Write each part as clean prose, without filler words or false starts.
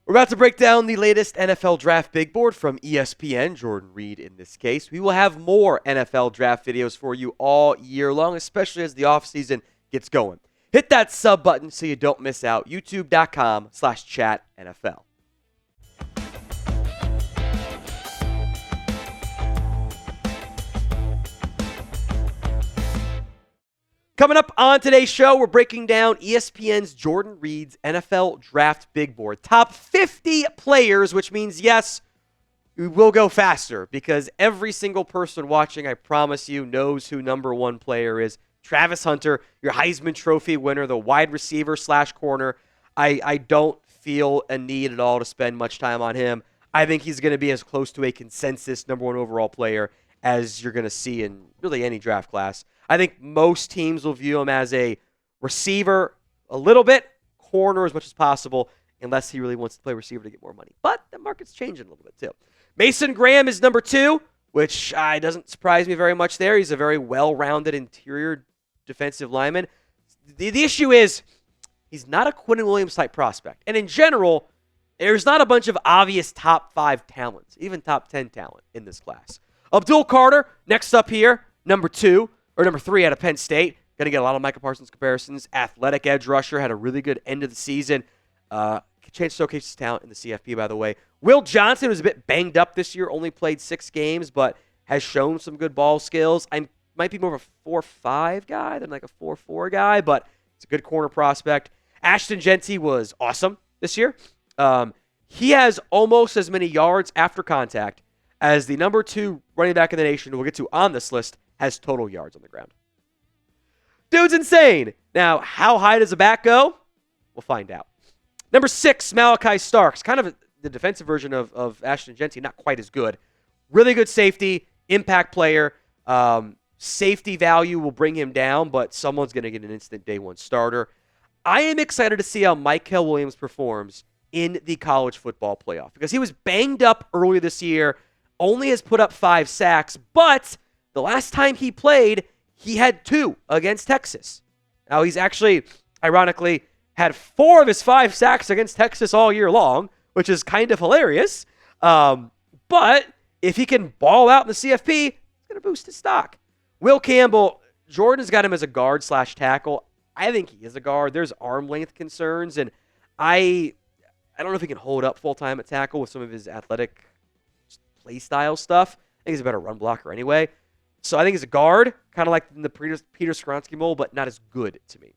We're about to break down the latest NFL draft big board from ESPN, Jordan Reid in this case. We will have more NFL draft videos for you all year long, especially as the offseason gets going. Hit that sub button so you don't miss out. YouTube.com/chatNFL. Coming up on today's show, we're breaking down ESPN's Jordan Reid's NFL Draft Big Board. Top 50 players, which means, yes, we will go faster because every single person watching, I promise you, knows who number one player is. Travis Hunter, your Heisman Trophy winner, the wide receiver / corner. I don't feel a need at all to spend much time on him. I think he's going to be as close to a consensus number one overall player as you're going to see in really any draft class. I think most teams will view him as a receiver a little bit, corner as much as possible, unless he really wants to play receiver to get more money. But the market's changing a little bit too. Mason Graham is number 2, which doesn't surprise me very much there. He's a very well-rounded interior defensive lineman. The issue is he's not a Quentin Williams-type prospect. And in general, there's not a bunch of obvious top 5 talents, even top 10 talent in this class. Abdul Carter, next up here, number 3 out of Penn State. Going to get a lot of Micah Parsons comparisons. Athletic edge rusher, had a really good end of the season. Chance to showcase his talent in the CFP, by the way. Will Johnson was a bit banged up this year, only played 6 games, but has shown some good ball skills. I might be more of a 4-5 guy than like a 4-4 guy, but it's a good corner prospect. Ashton Jeanty was awesome this year. He has almost as many yards after contact as the number 2 running back in the nation, who we'll get to on this list, has total yards on the ground. Dude's insane. Now, how high does a back go? We'll find out. Number 6, Malaki Starks. Kind of the defensive version of Ashton Jeanty, not quite as good. Really good safety, impact player. Safety value will bring him down, but someone's going to get an instant day 1 starter. I am excited to see how Mykel Williams performs in the college football playoff because he was banged up earlier this year, only has put up 5 sacks, but the last time he played, he had 2 against Texas. Now, he's actually, ironically, had 4 of his 5 sacks against Texas all year long, which is kind of hilarious. But if he can ball out in the CFP, it's going to boost his stock. Will Campbell, Jordan's got him as a guard / tackle. I think he is a guard. There's arm length concerns, and I don't know if he can hold up full-time at tackle with some of his athletic play style stuff. I think he's a better run blocker anyway. So I think he's a guard, kind of like in the Peter Skoronski mold, but not as good to me.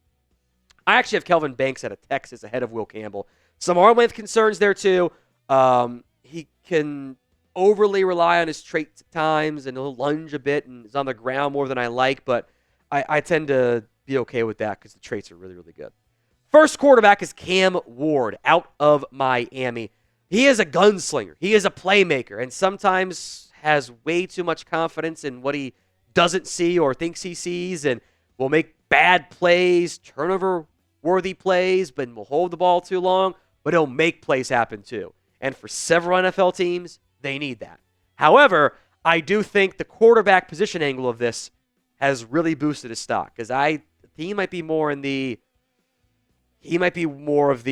I actually have Kelvin Banks out of Texas ahead of Will Campbell. Some arm length concerns there too. He can overly rely on his traits at times, and he'll lunge a bit and is on the ground more than I like, but I tend to be okay with that because the traits are really, really good. First quarterback is Cam Ward out of Miami. He is a gunslinger. He is a playmaker, and sometimes has way too much confidence in what he doesn't see or thinks he sees, and will make bad plays, turnover-worthy plays, but will hold the ball too long, but he'll make plays happen too. And for several NFL teams, they need that. However, I do think the quarterback position angle of this has really boosted his stock, because he might be more of the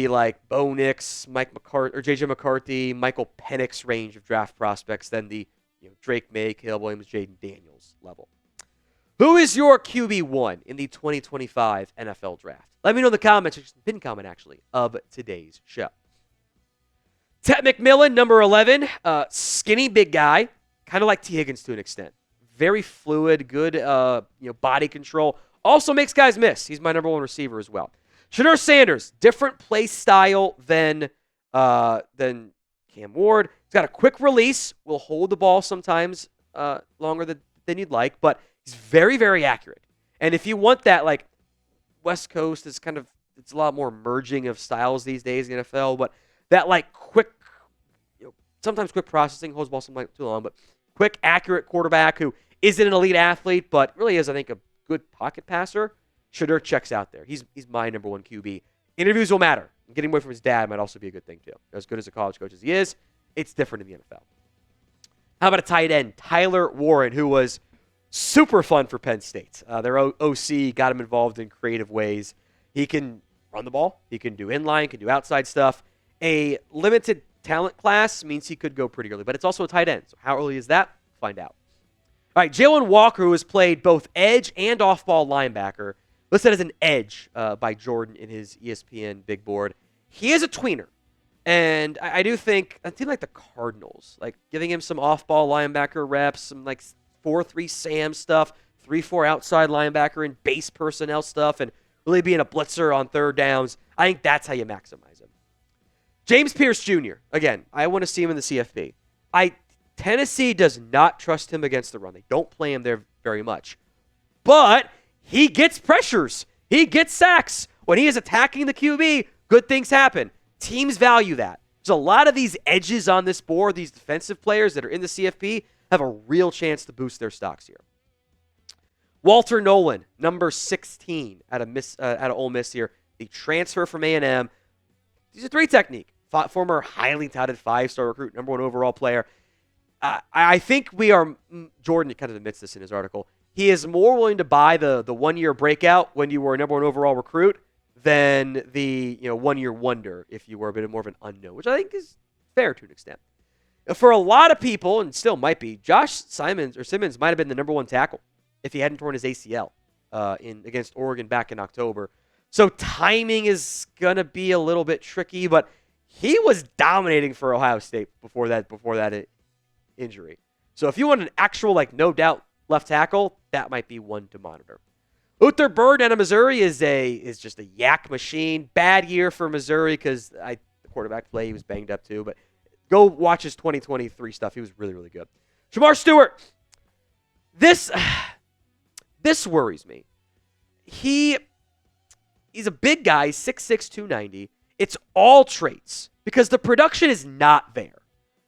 like Bo Nix, Mike McCarthy, or JJ McCarthy, Michael Penix range of draft prospects than the Drake May, Caleb Williams, Jaden Daniels level. Who is your QB1 in the 2025 NFL Draft? Let me know in the comments, just pinned comment actually, of today's show. Tet McMillan, number 11, skinny big guy, kind of like T. Higgins to an extent. Very fluid, good body control. Also makes guys miss. He's my number 1 receiver as well. Shedeur Sanders, different play style than Cam Ward. He's got a quick release, will hold the ball sometimes longer than you'd like, but he's very, very accurate. And if you want that, like, West Coast is it's a lot more merging of styles these days in the NFL, but that, like, quick, sometimes quick processing, holds the ball sometimes too long, but quick, accurate quarterback who isn't an elite athlete, but really is, I think, a good pocket passer. Shedeur checks out there. He's my number 1 QB. Interviews will matter. Getting away from his dad might also be a good thing, too. As good as a college coach as he is, it's different in the NFL. How about a tight end, Tyler Warren, who was super fun for Penn State. Their OC got him involved in creative ways. He can run the ball. He can do inline, can do outside stuff. A limited talent class means he could go pretty early, but it's also a tight end. So how early is that? Find out. All right, Jalen Walker, who has played both edge and off-ball linebacker, listed as an edge by Jordan in his ESPN big board. He is a tweener. And I do think a team like the Cardinals, like giving him some off-ball linebacker reps, some like 4-3 Sam stuff, 3-4 outside linebacker and base personnel stuff, and really being a blitzer on third downs. I think that's how you maximize him. James Pierce Jr., again, I want to see him in the CFB. Tennessee does not trust him against the run. They don't play him there very much. But he gets pressures. He gets sacks. When he is attacking the QB, good things happen. Teams value that. There's a lot of these edges on this board, these defensive players that are in the CFP, have a real chance to boost their stocks here. Walter Nolan, number 16 out of Ole Miss here. The transfer from A&M. He's a 3 technique. Former highly touted 5-star recruit, number 1 overall player. I think Jordan kind of admits this in his article, he is more willing to buy the 1-year breakout when you were a number 1 overall recruit than the 1-year wonder if you were a bit more of an unknown, which I think is fair to an extent. For a lot of people, and still might be, Josh Simmons might have been the number 1 tackle if he hadn't torn his ACL against Oregon back in October. So timing is going to be a little bit tricky, but he was dominating for Ohio State before that injury. So if you want an actual, no doubt left tackle, that might be one to monitor. Uther Bird out of Missouri is just a yak machine. Bad year for Missouri because the quarterback play, he was banged up too. But go watch his 2023 stuff. He was really, really good. Shamar Stewart. This worries me. He's a big guy, 6'6", 290. It's all traits because the production is not there.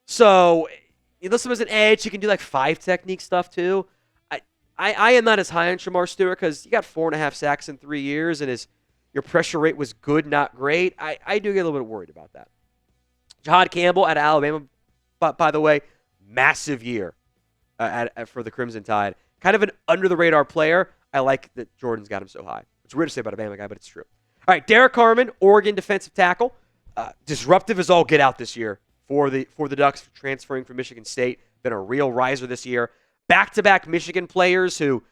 So you list him as an edge. He can do 5 technique stuff too. I am not as high on Shamar Stewart because he got 4.5 sacks in 3 years and your pressure rate was good, not great. I do get a little bit worried about that. Jahad Campbell at Alabama, by the way, massive year for the Crimson Tide. Kind of an under-the-radar player. I like that Jordan's got him so high. It's weird to say about a Bama guy, but it's true. All right, Derek Harmon, Oregon defensive tackle. Disruptive as all get out this year for the Ducks, transferring from Michigan State. Been a real riser this year. Back-to-back Michigan players who,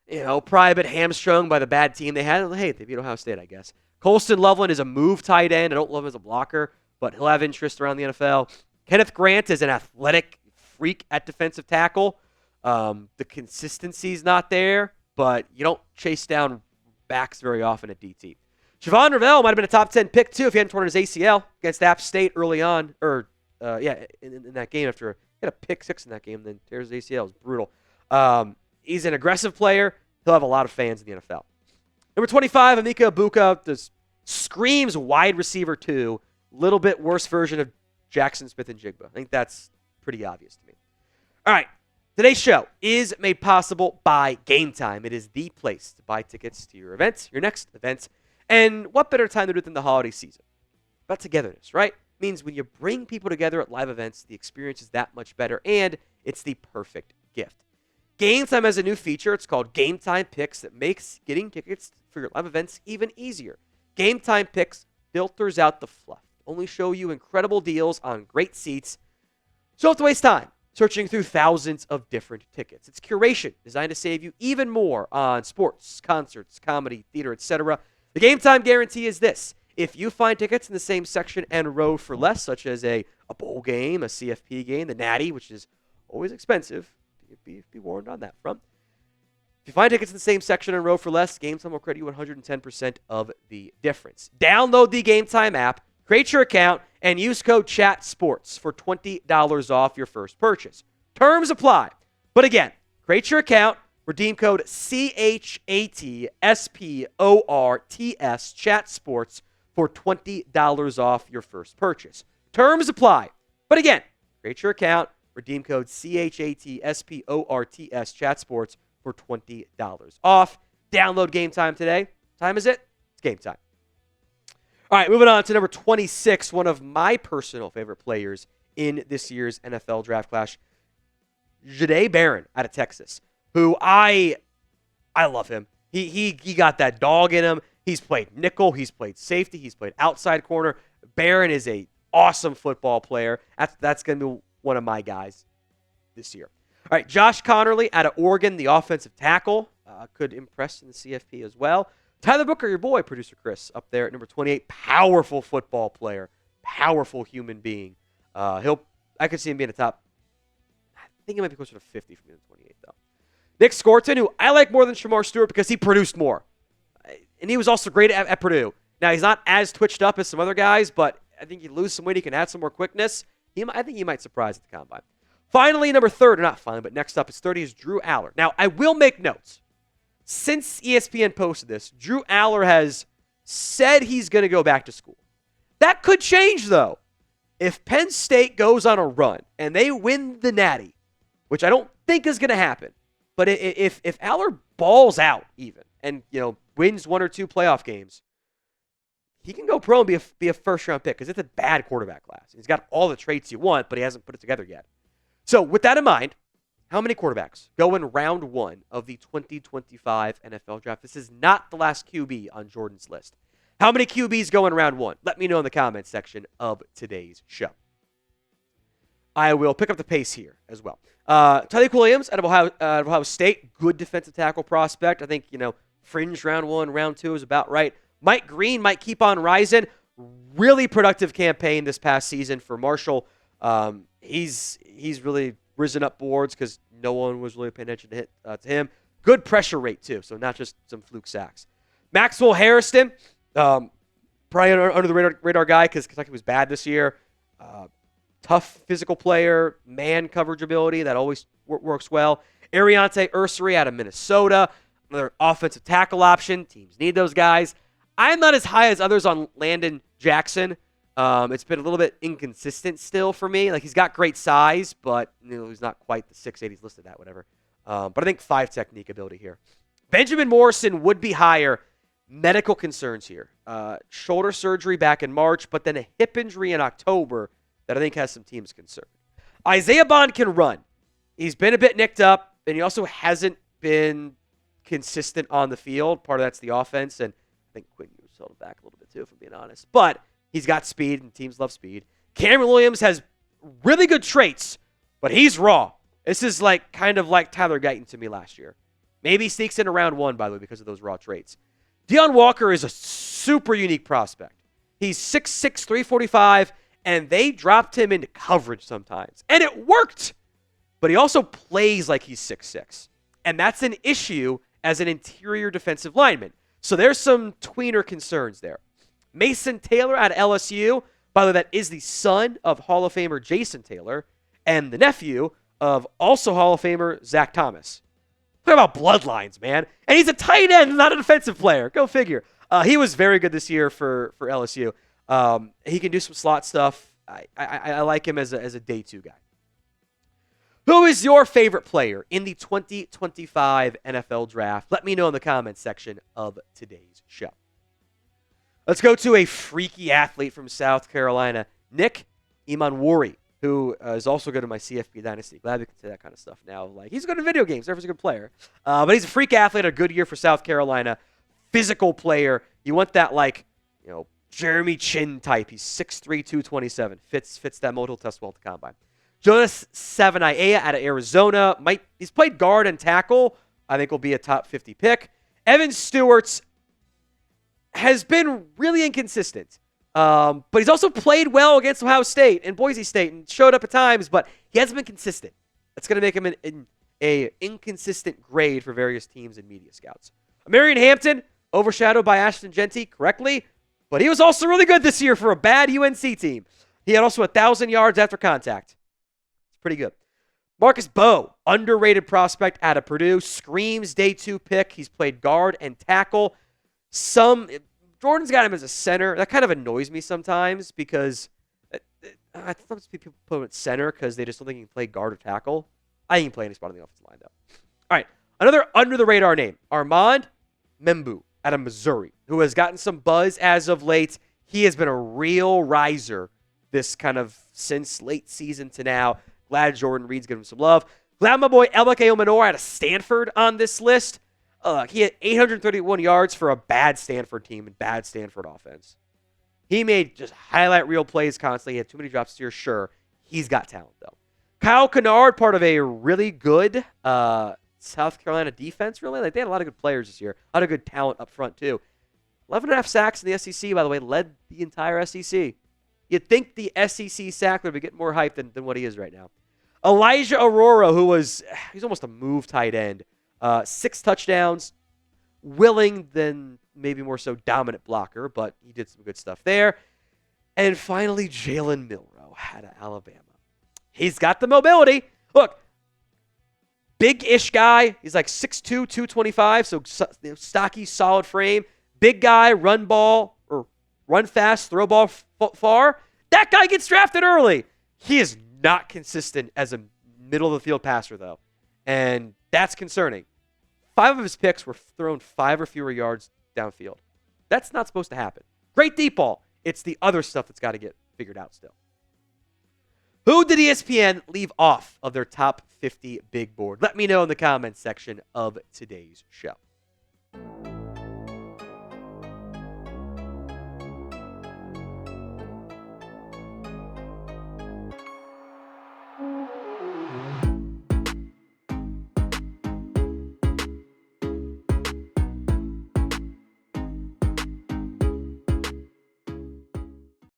probably a bit hamstrung by the bad team they had. Hey, they beat Ohio State, I guess. Colston Loveland is a move tight end. I don't love him as a blocker, but he'll have interest around the NFL. Kenneth Grant is an athletic freak at defensive tackle. The consistency's not there, but you don't chase down backs very often at DT. Siobhan Ravel might have been a top 10 pick, too, if he hadn't torn his ACL against App State early on. In that game after he had a pick 6 in that game, then tears his ACL. It was brutal. He's an aggressive player. He'll have a lot of fans in the NFL. Number 25, Emeka Egbuka. This screams wide receiver 2. Little bit worse version of Jackson Smith-Njigba. I think that's pretty obvious to me. All right. Today's show is made possible by Game Time. It is the place to buy tickets to your event, your next event. And what better time to do it than the holiday season? About togetherness, right? Means when you bring people together at live events, the experience is that much better, and it's the perfect gift. Game Time has a new feature. It's called Game Time Picks that makes getting tickets for your live events even easier. Game Time Picks filters out the fluff. Only show you incredible deals on great seats. So you don't have to waste time searching through thousands of different tickets. It's curation designed to save you even more on sports, concerts, comedy, theater, etc. The Game Time guarantee is this. If you find tickets in the same section and row for less, such as a bowl game, a CFP game, the Natty, which is always expensive, be warned on that front. If you find tickets in the same section and row for less, Game Time will credit you 110% of the difference. Download the Game Time app, create your account, and use code CHATSPORTS for $20 off your first purchase. Terms apply. But again, create your account, redeem code CHATSPORTS, CHATSPORTS, for $20 off your first purchase. Terms apply. But again, create your account, redeem code CHATSPORTS, ChatSports, for $20 off. Download Game Time today. What time is it? It's game time. All right, moving on to number 26, one of my personal favorite players in this year's NFL draft class, Jahdae Barron out of Texas, who I love him. He got that dog in him. He's played nickel. He's played safety. He's played outside corner. Barron is a awesome football player. That's going to be one of my guys this year. All right, Josh Connerly out of Oregon, the offensive tackle, could impress in the CFP as well. Tyler Booker, your boy, producer Chris, up there at number 28. Powerful football player, powerful human being. I could see him being a top. I think he might be closer to 50 for me than 28, though. Nick Scorton, who I like more than Shamar Stewart because he produced more. And he was also great at Purdue. Now, he's not as twitched up as some other guys, but I think you lose some weight, he can add some more quickness. I think he might surprise at the combine. Finally, number 30, not finally, but next up is 30 is Drew Aller. Now, I will make notes. Since ESPN posted this, Drew Aller has said he's going to go back to school. That could change, though. If Penn State goes on a run and they win the Natty, which I don't think is going to happen, but if Aller balls out even and wins one or two playoff games, he can go pro and be a first-round pick because it's a bad quarterback class. He's got all the traits you want, but he hasn't put it together yet. So with that in mind, how many quarterbacks go in round 1 of the 2025 NFL Draft? This is not the last QB on Jordan's list. How many QBs go in round 1? Let me know in the comments section of today's show. I will pick up the pace here as well. Tyreek Williams out of Ohio State, good defensive tackle prospect. I think, fringe round 1, round 2 is about right. Mike Green might keep on rising. Really productive campaign this past season for Marshall. He's really risen up boards because no one was really paying attention to him. Good pressure rate, too, so not just some fluke sacks. Maxwell Harrison, probably under the radar guy because Kentucky was bad this year. Tough physical player, man coverage ability, that always works well. Ariante Ursary out of Minnesota, another offensive tackle option. Teams need those guys. I'm not as high as others on Landon Jackson. It's been a little bit inconsistent still for me. Like, he's got great size, but he's not quite the 6'8" he's listed at, whatever. But I think 5 technique ability here. Benjamin Morrison would be higher. Medical concerns here. Shoulder surgery back in March, but then a hip injury in October that I think has some teams concerned. Isaiah Bond can run. He's been a bit nicked up, and he also hasn't been consistent on the field. Part of that's the offense, and I think Quinn Ewers held him back a little bit too, if I'm being honest. But he's got speed, and teams love speed. Cameron Williams has really good traits, but he's raw. This is kind of like Tyler Guyton to me last year. Maybe he sneaks in round 1, by the way, because of those raw traits. Deion Walker is a super unique prospect. He's 6'6", 345, and they dropped him into coverage sometimes. And it worked! But he also plays like he's 6'6". And that's an issue as an interior defensive lineman. So there's some tweener concerns there. Mason Taylor out of LSU. By the way, that is the son of Hall of Famer Jason Taylor and the nephew of also Hall of Famer Zach Thomas. Talk about bloodlines, man. And he's a tight end, not a defensive player. Go figure. He was very good this year for LSU. He can do some slot stuff. I like him as a day 2 guy. Who is your favorite player in the 2025 NFL Draft? Let me know in the comments section of today's show. Let's go to a freaky athlete from South Carolina, Nick Imanwori, who is also good in my CFP Dynasty. Glad we can say that kind of stuff now. He's good in video games. He's a good player. But he's a freak athlete, a good year for South Carolina. Physical player. You want that, Jeremy Chin type. He's 6'3", 227. Fits that mold. He'll test well at the combine. Jonas Savaiinaea out of Arizona. He's played guard and tackle. I think will be a top 50 pick. Evan Stewart's has been really inconsistent. But he's also played well against Ohio State and Boise State and showed up at times, but he hasn't been consistent. That's going to make him an inconsistent grade for various teams and media scouts. Marion Hampton, overshadowed by Ashton Jeanty correctly, but he was also really good this year for a bad UNC team. He had also 1,000 yards after contact. It's pretty good. Marcus Bowe, underrated prospect out of Purdue, screams day 2 pick. He's played guard and tackle. Jordan's got him as a center. That kind of annoys me sometimes because I sometimes people put him at center because they just don't think he can play guard or tackle. I think he can play any spot on the offensive line, though. All right, another under-the-radar name, Armand Membu out of Missouri, who has gotten some buzz as of late. He has been a real riser this kind of since late season to now. Glad Jordan Reid's giving him some love. Glad my boy Elike Omenor out of Stanford on this list. He had 831 yards for a bad Stanford team and bad Stanford offense. He made just highlight reel plays constantly. He had too many drops this year, sure. He's got talent, though. Kyle Kennard, part of a really good South Carolina defense, really. Like, they had a lot of good players this year. A lot of good talent up front, too. 11.5 sacks in the SEC, by the way, led the entire SEC. You'd think the SEC sackler would be getting more hype than what he is right now. Elijah Aurora, he's almost a move tight end. 6 touchdowns. Willing than maybe more so dominant blocker, but he did some good stuff there. And finally, Jalen Milroe out of Alabama. He's got the mobility. Look, big-ish guy. He's like 6'2", 225, so stocky, solid frame. Big guy, run fast, throw ball far. That guy gets drafted early. He is not consistent as a middle-of-the-field passer, though, and that's concerning. 5 of his picks were thrown 5 or fewer yards downfield. That's not supposed to happen. Great deep ball. It's the other stuff that's got to get figured out still. Who did ESPN leave off of their top 50 big board? Let me know in the comments section of today's show.